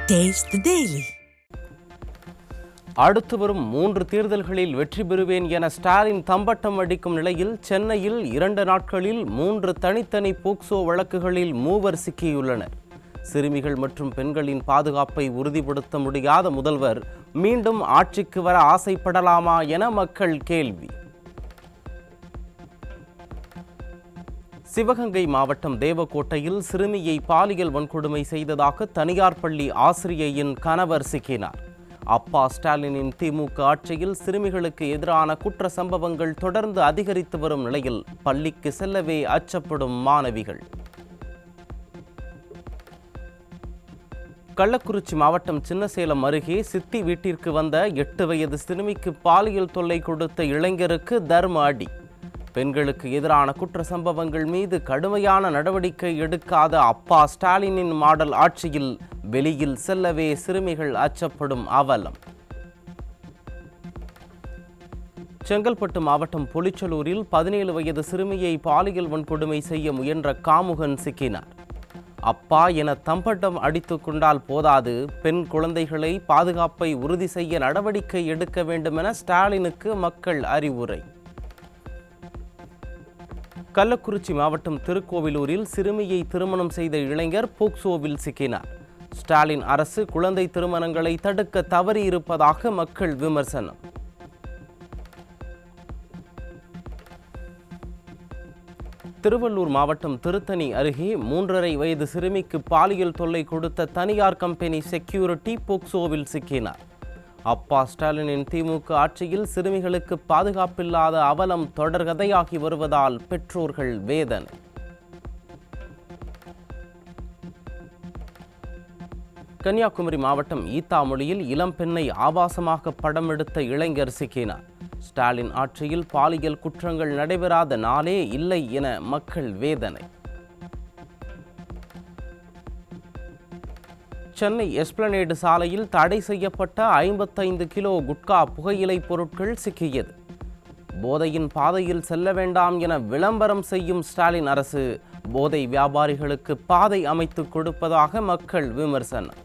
Taste the Daily. அடுத்து வரும் 3 தேர்தல்களில் வெற்றி பெறுவேன் என ஸ்டாலின் தம்பட்டம் அடிக்கும் நிலையில் சென்னையில் 2 நாட்களில் 3 தனித்தனி போக்சோ வழக்குகளில் 3 சிக்கியுள்ளனர். சிறுமிகள் மற்றும் பெண்களின் பாதுகாப்பை உறுதிப்படுத்த முடியாத முதல்வர் மீண்டும் ஆட்சிக்கு வர ஆசைப்படலாமா என மக்கள் கேள்வி. சிவகங்கை மாவட்டம் தேவக்கோட்டையில் சிறுமியை பாலியல் வன்கொடுமை செய்ததாக தனியார் பள்ளி ஆசிரியையின் கணவர் சிக்கினார். அப்பா ஸ்டாலினின் திமுக ஆட்சியில் சிறுமிகளுக்கு எதிரான குற்ற சம்பவங்கள் தொடர்ந்து அதிகரித்து வரும் நிலையில் பள்ளிக்கு செல்லவே அச்சப்படும் மாணவிகள். கள்ளக்குறிச்சி மாவட்டம் சின்னசேலம் அருகே சித்தி வீட்டிற்கு வந்த 8 வயது சிறுமிக்கு பாலியல் தொல்லை கொடுத்த இளைஞருக்கு தர்ம அடி. பெண்களுக்கு எதிரான குற்ற சம்பவங்கள் மீது கடுமையான நடவடிக்கை எடுக்காத அப்பா ஸ்டாலினின் மாடல் ஆட்சியில் வெளியில் செல்லவே சிறுமிகள் அச்சப்படும் அவலம். செங்கல்பட்டு மாவட்டம் பொலிச்சலூரில் 17 வயது சிறுமியை பாலியல் வன்கொடுமை செய்ய முயன்ற காமுகன் சிக்கினார். அப்பா என தம்பட்டம் அடித்துக் கொண்டால் போதாது, பெண் குழந்தைகளை பாதுகாப்பை உறுதி செய்ய நடவடிக்கை எடுக்க வேண்டும் என ஸ்டாலினுக்கு மக்கள் அறிவுரை. கள்ளக்குறிச்சி மாவட்டம் திருக்கோவிலூரில் சிறுமியை திருமணம் செய்த இளைஞர் போக்சோவில் சிக்கினார். ஸ்டாலின் அரசு குழந்தை திருமணங்களை தடுக்க தவறியிருப்பதாக மக்கள் விமர்சனம். திருவள்ளூர் மாவட்டம் திருத்தணி அருகே 3.5 வயது சிறுமிக்கு பாலியல் தொல்லை கொடுத்த தனியார் கம்பெனி செக்யூரிட்டி போக்சோவில் சிக்கினார். அப்பா ஸ்டாலினின் திமுக ஆட்சியில் சிறுமிகளுக்கு பாதுகாப்பில்லாத அவலம் தொடர்கதையாகி வருவதால் பெற்றோர்கள் வேதனை. கன்னியாகுமரி மாவட்டம் ஈத்தாமொழியில் இளம் பெண்ணை ஆபாசமாக படம் எடுத்த இளைஞர் சிக்கினார். ஸ்டாலின் ஆட்சியில் பாலியல் குற்றங்கள் நடைபெறாத நாளே இல்லை என மக்கள் வேதனை. சென்னை எஸ்பிளனேடு சாலையில் தடை செய்யப்பட்ட 55 கிலோ குட்கா புகையிலை பொருட்கள் சிக்கியது. போதையின் பாதையில் செல்ல வேண்டாம் என விளம்பரம் செய்யும் ஸ்டாலின் அரசு போதை வியாபாரிகளுக்கு பாதை அமைத்து கொடுப்பதாக மக்கள் விமர்சனம்.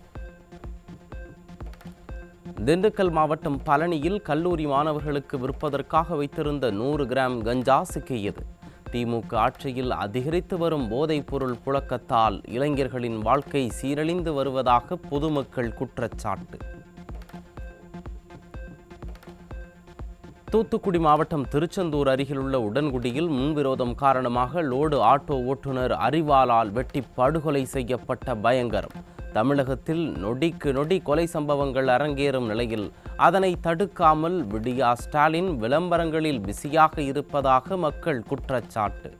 திண்டுக்கல் மாவட்டம் பழனியில் கல்லூரி மாணவர்களுக்கு விற்பதற்காக வைத்திருந்த 100 கிராம் கஞ்சா சிக்கியது. திமுக ஆட்சியில் அதிகரித்து வரும் போதைப் பொருள் புழக்கத்தால் இளைஞர்களின் வாழ்க்கை சீரழிந்து வருவதாக பொதுமக்கள் குற்றச்சாட்டு. தூத்துக்குடி மாவட்டம் திருச்செந்தூர் அருகிலுள்ள உடன்குடியில் முன்விரோதம் காரணமாக லோடு ஆட்டோ ஓட்டுநர் அரிவாளால் வெட்டி படுகொலை செய்யப்பட்ட பயங்கரம். தமிழகத்தில் நொடிக்கு நொடி கொலை சம்பவங்கள் அரங்கேறும் நிலையில் அதனை தடுக்காமல் விடியா ஸ்டாலின் விளம்பரங்களில் பிஸியாக இருப்பதாக மக்கள் குற்றச்சாட்டு.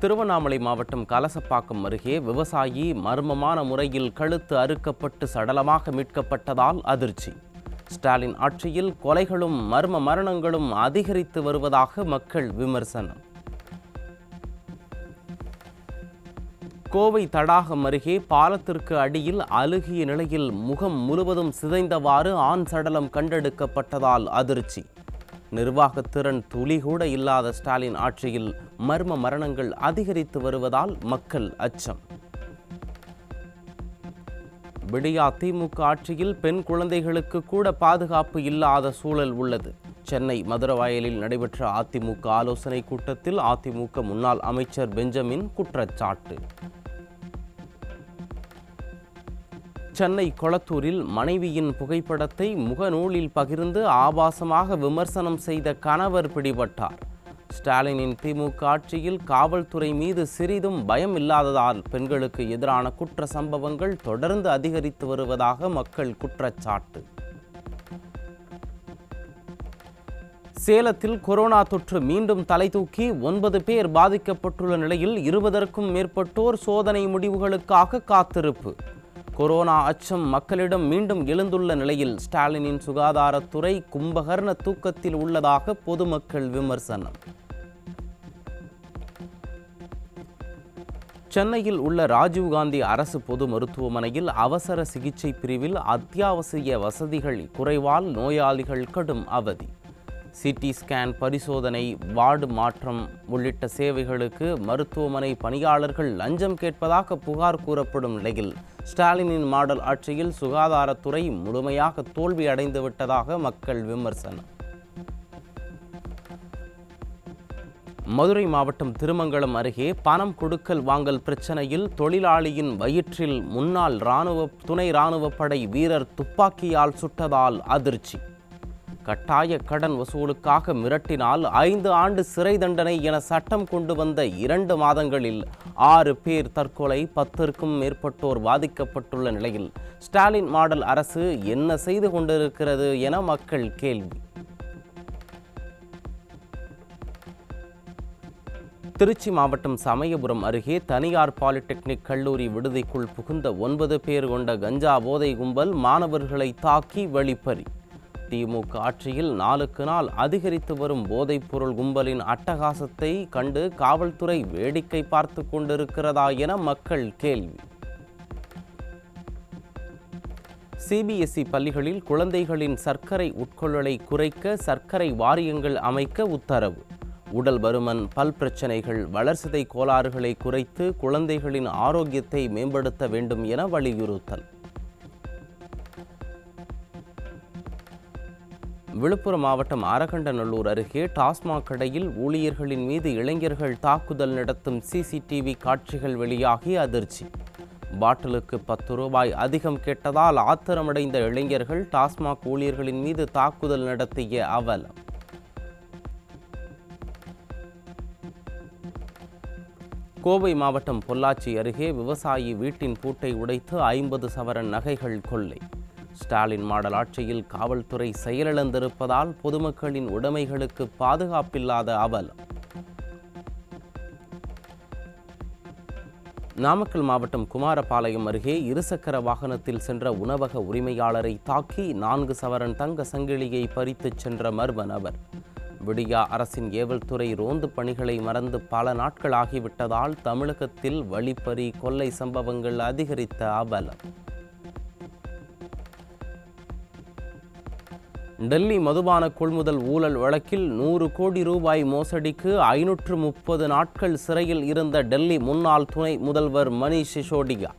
திருவண்ணாமலை மாவட்டம் கலசப்பாக்கம் அருகே விவசாயி மர்மமான முறையில் கழுத்து அறுக்கப்பட்டு சடலமாக மீட்கப்பட்டதால் அதிர்ச்சி. ஸ்டாலின் ஆட்சியில் கொலைகளும் மர்ம மரணங்களும் அதிகரித்து வருவதாக மக்கள் விமர்சனம். கோவை தடாகம் அருகே பாலத்திற்கு அடியில் அழுகிய நிலையில் முகம் முழுவதும் சிதைந்தவாறு ஆண் சடலம் கண்டெடுக்கப்பட்டதால் அதிர்ச்சி. நிர்வாகத்திறன் துளி கூட இல்லாத ஸ்டாலின் ஆட்சியில் மர்ம மரணங்கள் அதிகரித்து வருவதால் மக்கள் அச்சம். விடியா திமுக ஆட்சியில் பெண் குழந்தைகளுக்கு கூட பாதுகாப்பு இல்லாத சூழல் உள்ளது. சென்னை மதுரவாயலில் நடைபெற்ற அதிமுக ஆலோசனை கூட்டத்தில் அதிமுக முன்னாள் அமைச்சர் பெஞ்சமின் குற்றச்சாட்டு. சென்னை கொளத்தூரில் மனைவியின் புகைப்படத்தை முகநூலில் பகிர்ந்து ஆபாசமாக விமர்சனம் செய்த கணவர் பிடிபட்டார். ஸ்டாலினின் திமுக ஆட்சியில் காவல்துறை மீது சிறிதும் பயம் இல்லாததால் பெண்களுக்கு எதிரான குற்ற சம்பவங்கள் தொடர்ந்து அதிகரித்து வருவதாக மக்கள் குற்றச்சாட்டு. சேலத்தில் கொரோனா தொற்று மீண்டும் தலை தூக்கி 9 பேர் பாதிக்கப்பட்டுள்ள நிலையில் 20க்கும் மேற்பட்டோர் சோதனை முடிவுகளுக்காக காத்திருப்பு. கொரோனா அச்சம் மக்களிடம் மீண்டும் எழுந்துள்ள நிலையில் ஸ்டாலினின் சுகாதாரத்துறை கும்பகர்ண தூக்கத்தில் உள்ளதாக பொதுமக்கள் விமர்சனம். சென்னையில் உள்ள ராஜீவ்காந்தி அரசு பொது மருத்துவமனையில் அவசர சிகிச்சை பிரிவில் அத்தியாவசிய வசதிகள் குறைவால் நோயாளிகள் கடும் அவதி. சிடி ஸ்கேன் பரிசோதனை, வார்டு மாற்றம் உள்ளிட்ட சேவைகளுக்கு மருத்துவமனை பணியாளர்கள் லஞ்சம் கேட்பதாக புகார் கூறப்படும் நிலையில் ஸ்டாலினின் மாடல் ஆட்சியில் சுகாதாரத்துறை முழுமையாக தோல்வி அடைந்துவிட்டதாக மக்கள் விமர்சனம். மதுரை மாவட்டம் திருமங்கலம் அருகே பணம் கொடுக்கல் வாங்கல் பிரச்சனையில் தொழிலாளியின் வயிற்றில் முன்னாள் துணை இராணுவ படை வீரர் துப்பாக்கியால் சுட்டதால் அதிர்ச்சி. கட்டாய கடன் வசூலுக்காக மிரட்டினால் 5 ஆண்டு சிறை தண்டனை என சட்டம் கொண்டு வந்த 2 மாதங்களில் 6 பேர் தற்கொலை, 10க்கும் மேற்பட்டோர் பாதிக்கப்பட்டுள்ள நிலையில் ஸ்டாலின் மாடல் அரசு என்ன செய்து கொண்டிருக்கிறது என மக்கள் கேள்வி. திருச்சி மாவட்டம் சமயபுரம் அருகே தனியார் பாலிடெக்னிக் கல்லூரி விடுதிக்குள் புகுந்த 9 பேர் கொண்ட கஞ்சா போதை கும்பல் மாணவர்களை தாக்கி வழிப்பறி. திமுக ஆட்சியில் நாளுக்கு நாள் அதிகரித்து வரும் போதைப் பொருள் கும்பலின் அட்டகாசத்தை கண்டு காவல்துறை வேடிக்கை பார்த்து கொண்டிருக்கிறதா என மக்கள் கேள்வி. சிபிஎஸ்இ பள்ளிகளில் குழந்தைகளின் சர்க்கரை உட்கொள்ளலை குறைக்க சர்க்கரை வாரியங்கள் அமைக்க உத்தரவு. உடல் பருமன், பல் பிரச்சனைகள், வளர்சிதை கோளாறுகளை குறைத்து குழந்தைகளின் ஆரோக்கியத்தை மேம்படுத்த வேண்டும் என வலியுறுத்தல். விழுப்புரம் மாவட்டம் அரகண்டநல்லூர் அருகே டாஸ்மாக் கடையில் ஊழியர்களின் மீது இளைஞர்கள் தாக்குதல் நடத்தும் சிசிடிவி காட்சிகள் வெளியாகி அதிர்ச்சி. பாட்டிலுக்கு 10 ரூபாய் அதிகம் கேட்டதால் ஆத்திரமடைந்த இளைஞர்கள் டாஸ்மாக் ஊழியர்களின் மீது தாக்குதல் நடத்திய அவலம். கோவை மாவட்டம் பொள்ளாச்சி அருகே விவசாயி வீட்டின் பூட்டை உடைத்து 50 சவரன் நகைகள் கொள்ளை. ஸ்டாலின் மாடல் ஆட்சியில் காவல்துறை செயலிழந்திருப்பதால் பொதுமக்களின் உடைமைகளுக்கு பாதுகாப்பில்லாத அவலம். நாமக்கல் மாவட்டம் குமாரபாளையம் அருகே இருசக்கர வாகனத்தில் சென்ற உணவக உரிமையாளரை தாக்கி 4 சவரன் தங்க சங்கிலியை பறித்துச் சென்ற மர்ம நபர். விடியா அரசின் ஏவல் துறை ரோந்து பணிகளை மறந்து பல நாட்கள் ஆகிவிட்டதால் தமிழகத்தில் வழிப்பறி, கொள்ளை சம்பவங்கள் அதிகரித்த அவலம். டெல்லி மதுபான கொள்முதல் ஊழல் வழக்கில் 100 கோடி ரூபாய் மோசடிக்கு 530 நாட்கள் சிறையில் இருந்த டெல்லி முன்னாள் துணை முதல்வர் மணீஷ் சிசோடியா.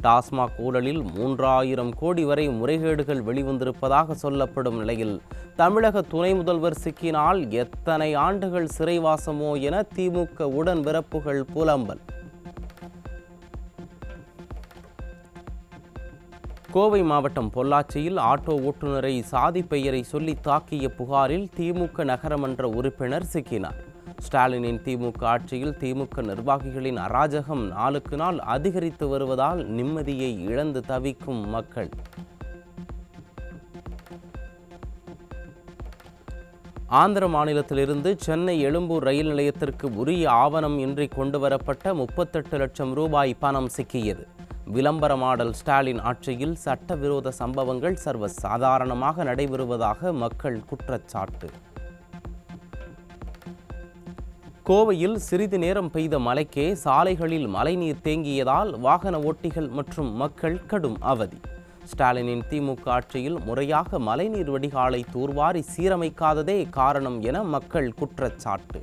டாஸ்மாக் ஊழலில் 3000 கோடி வரை முறைகேடுகள் வெளிவந்திருப்பதாக சொல்லப்படும் நிலையில் தமிழக துணை முதல்வர் சிக்கினால் எத்தனை ஆண்டுகள் சிறைவாசமோ என திமுக உடன்பிறப்புகள் புலம்பல். கோவை மாவட்டம் பொள்ளாச்சியில் ஆட்டோ ஓட்டுநரை சாதி பெயரை சொல்லி தாக்கிய புகாரில் திமுக நகரமன்ற உறுப்பினர் சிக்கினார். ஸ்டாலினின் திமுக ஆட்சியில் திமுக நிர்வாகிகளின் அராஜகம் நாளுக்கு நாள் அதிகரித்து வருவதால் நிம்மதியை இழந்து தவிக்கும் மக்கள். ஆந்திர மாநிலத்திலிருந்து சென்னை எழும்பூர் ரயில் நிலையத்திற்கு உரிய ஆவணம் இன்றி கொண்டுவரப்பட்ட 38 லட்சம் ரூபாய் பணம் சிக்கியது. விளம்பர மாடல் ஸ்டாலின் ஆட்சியில் சட்டவிரோத சம்பவங்கள் சர்வசாதாரணமாக நடைபெறுவதாக மக்கள் குற்றச்சாட்டு. கோவையில் சிறிது நேரம் பெய்த மழைக்கே சாலைகளில் மழைநீர் தேங்கியதால் வாகன ஓட்டிகள் மற்றும் மக்கள் கடும் அவதி. ஸ்டாலினின் திமுக ஆட்சியில் முறையாக மழைநீர் வடிகாலை தூர்வாரி சீரமைக்காததே காரணம் என மக்கள் குற்றச்சாட்டு.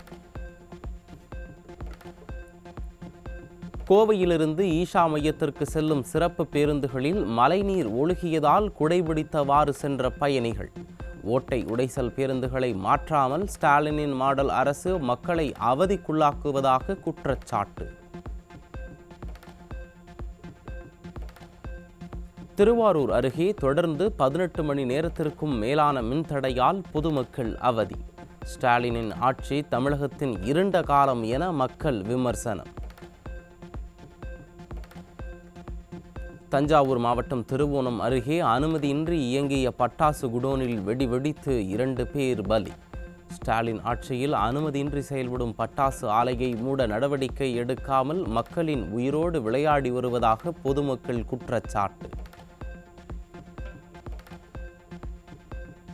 கோவையிலிருந்து ஈஷா மையத்திற்கு செல்லும் சிறப்பு பேருந்துகளில் மழைநீர் ஒழுகியதால் குடைபிடித்தவாறு சென்ற பயணிகள். ஓட்டை உடைசல் பேருந்துகளை மாற்றாமல் ஸ்டாலினின் மாடல் அரசு மக்களை அவதிக்குள்ளாக்குவதாக குற்றச்சாட்டு. திருவாரூர் அருகே தொடர்ந்து 18 மணி நேரத்திற்கும் மேலான மின்தடையால் பொதுமக்கள் அவதி. ஸ்டாலினின் ஆட்சி தமிழகத்தின் இருண்ட காலம் என மக்கள் விமர்சனம். தஞ்சாவூர் மாவட்டம் திருவோணம் அருகே அனுமதியின்றி இயங்கிய பட்டாசு குடோனில் வெடித்து 2 பேர் பலி. ஸ்டாலின் ஆட்சியில் அனுமதியின்றி செயல்படும் பட்டாசு ஆலையை மூட நடவடிக்கை எடுக்காமல் மக்களின் உயிரோடு விளையாடி வருவதாக பொதுமக்கள் குற்றச்சாட்டு.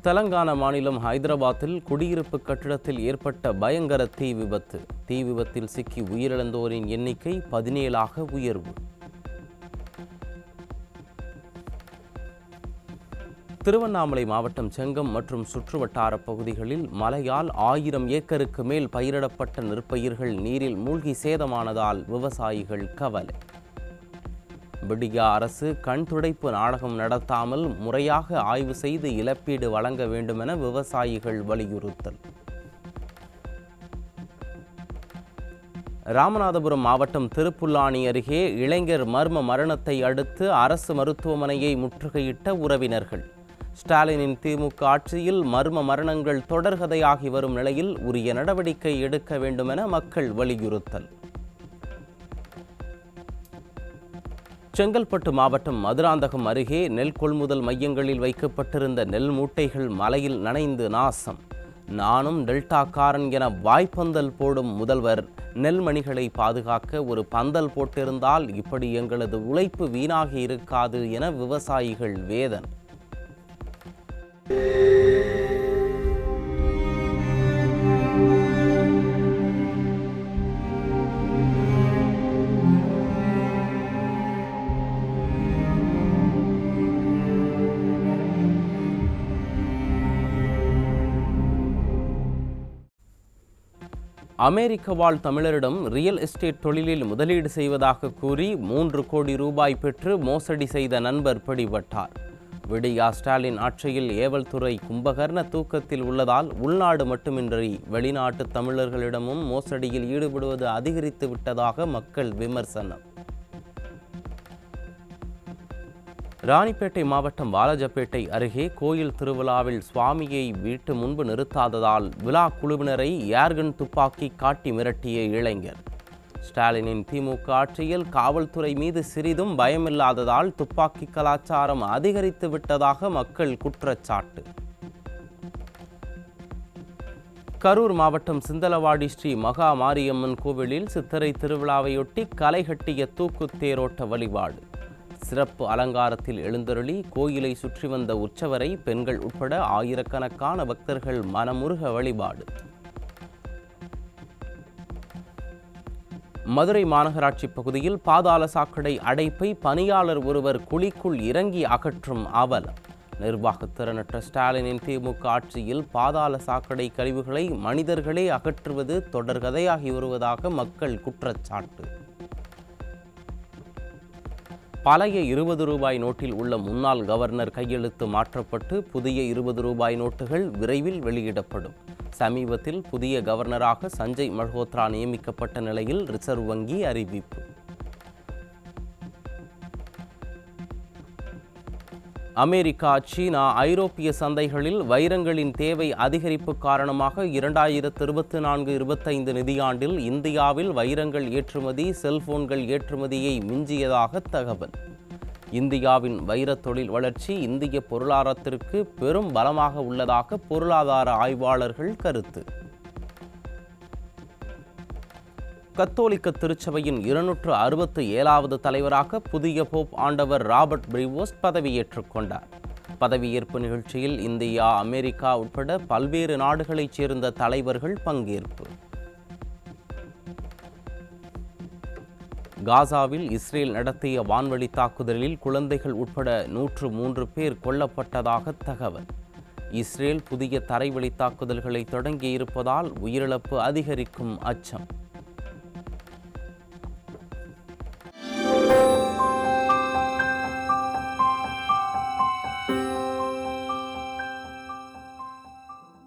தெலங்கானா மாநிலம் ஹைதராபாத்தில் குடியிருப்பு கட்டிடத்தில் ஏற்பட்ட பயங்கர தீ விபத்து. தீ விபத்தில் சிக்கி உயிரிழந்தோரின் எண்ணிக்கை 17ஆக உயர்வு. திருவண்ணாமலை மாவட்டம் செங்கம் மற்றும் சுற்றுவட்டார பகுதிகளில் மழையால் 1000 ஏக்கருக்கு மேல் பயிரிடப்பட்ட நெற்பயிர்கள் நீரில் மூழ்கி சேதமானதால் விவசாயிகள் கவலை. விடியா அரசு கண் துடைப்பு நாடகம் நடத்தாமல் முறையாக ஆய்வு செய்து இழப்பீடு வழங்க வேண்டுமென விவசாயிகள் வலியுறுத்தல். ராமநாதபுரம் மாவட்டம் திருப்புல்லானி அருகே இளைஞர் மர்ம மரணத்தை அடுத்து அரசு மருத்துவமனையை முற்றுகையிட்ட உறவினர்கள். ஸ்டாலினின் திமுக ஆட்சியில் மர்ம மரணங்கள் தொடர்கதையாகி வரும் நிலையில் உரிய நடவடிக்கை எடுக்க வேண்டுமென மக்கள் வலியுறுத்தல். செங்கல்பட்டு மாவட்டம் மதுராந்தகம் அருகே நெல் கொள்முதல் மையங்களில் வைக்கப்பட்டிருந்த நெல் மூட்டைகள் மழையில் நனைந்து நாசம். நானும் டெல்டாக்காரன் என வாய்ப்பந்தல் போடும் முதல்வர். நெல்மணிகளை பாதுகாக்க ஒரு பந்தல் போட்டிருந்தால் இப்படி எங்களது உழைப்பு வீணாகி இருக்காது என விவசாயிகள் வேதனை. அமெரிக்க வாழ் தமிழரிடம் ரியல் எஸ்டேட் தொழிலில் முதலீடு செய்வதாக கூறி 3 கோடி ரூபாய் பெற்று மோசடி செய்த நண்பர் பிடிபட்டார். விடியா ஸ்டாலின் ஆட்சியில் ஏவல் துறை கும்பகர்ண தூக்கத்தில் உள்ளதால் உள்நாடு மட்டுமின்றி வெளிநாட்டு தமிழர்களிடமும் மோசடியில் ஈடுபடுவது அதிகரித்து விட்டதாக மக்கள் விமர்சனம். ராணிப்பேட்டை மாவட்டம் வாலாஜப்பேட்டை அருகே கோயில் திருவிழாவில் சுவாமியை வீட்டு முன்பு நிறுத்தாததால் விழா குழுவினரை ஏர்கன் துப்பாக்கி காட்டி மிரட்டிய இளைஞர். ஸ்டாலினின் திமுக ஆட்சியில் காவல்துறை மீது சிறிதும் பயமில்லாததால் துப்பாக்கி கலாச்சாரம் அதிகரித்து விட்டதாக மக்கள் குற்றச்சாட்டு. கரூர் மாவட்டம் சிந்தலவாடி ஸ்ரீ மகா மாரியம்மன் கோவிலில் சித்திரை திருவிழாவையொட்டி களை கட்டிய தூக்கு தேரோட்ட வழிபாடு. சிறப்பு அலங்காரத்தில் எழுந்தருளி கோயிலை சுற்றி வந்த உற்சவரை பெண்கள் உட்பட ஆயிரக்கணக்கான பக்தர்கள் மனமுருக வழிபாடு. மதுரை மாநகராட்சி பகுதியில் பாதாள சாக்கடை அடைப்பை பணியாளர் ஒருவர் குழிக்குள் இறங்கி அகற்றும் அவலம். நிர்வாகத்திறனற்ற ஸ்டாலினின் திமுக ஆட்சியில் பாதாள சாக்கடை கழிவுகளை மனிதர்களே அகற்றுவது தொடர்கதையாகி வருவதாக மக்கள் குற்றச்சாட்டு. பழைய 20 ரூபாய் நோட்டில் உள்ள முன்னாள் கவர்னர் கையெழுத்து மாற்றப்பட்டு புதிய 20 ரூபாய் நோட்டுகள் விரைவில் வெளியிடப்படும். சமீபத்தில் புதிய கவர்னராக சஞ்சய் மல்ஹோத்ரா நியமிக்கப்பட்ட நிலையில் ரிசர்வ் வங்கி அறிவிப்பு. அமெரிக்கா, சீனா, ஐரோப்பிய சந்தைகளில் வைரங்களின் தேவை அதிகரிப்பு காரணமாக 2024-25 நிதியாண்டில் இந்தியாவில் வைரங்கள் ஏற்றுமதி செல்போன்கள் ஏற்றுமதியை மிஞ்சியதாக தகவல். இந்தியாவின் வைரத் தொழில் வளர்ச்சி இந்திய பொருளாதாரத்திற்கு பெரும் பலமாக உள்ளதாக பொருளாதார ஆய்வாளர்கள் கருத்து. கத்தோலிக்க திருச்சபையின் 267வது தலைவராக புதிய போப் ஆண்டவர் ராபர்ட் பிரிவோஸ்ட் பதவியேற்றுக் கொண்டார். பதவியேற்பு நிகழ்ச்சியில் இந்தியா, அமெரிக்கா உட்பட பல்வேறு நாடுகளைச் சேர்ந்த தலைவர்கள் பங்கேற்பு. காசாவில் இஸ்ரேல் நடத்திய வான்வழி தாக்குதலில் குழந்தைகள் உட்பட 103 பேர் கொல்லப்பட்டதாக தகவல். இஸ்ரேல் புதிய தரைவழி தாக்குதல்களை தொடங்கியிருப்பதால் உயிரிழப்பு அதிகரிக்கும் அச்சம்.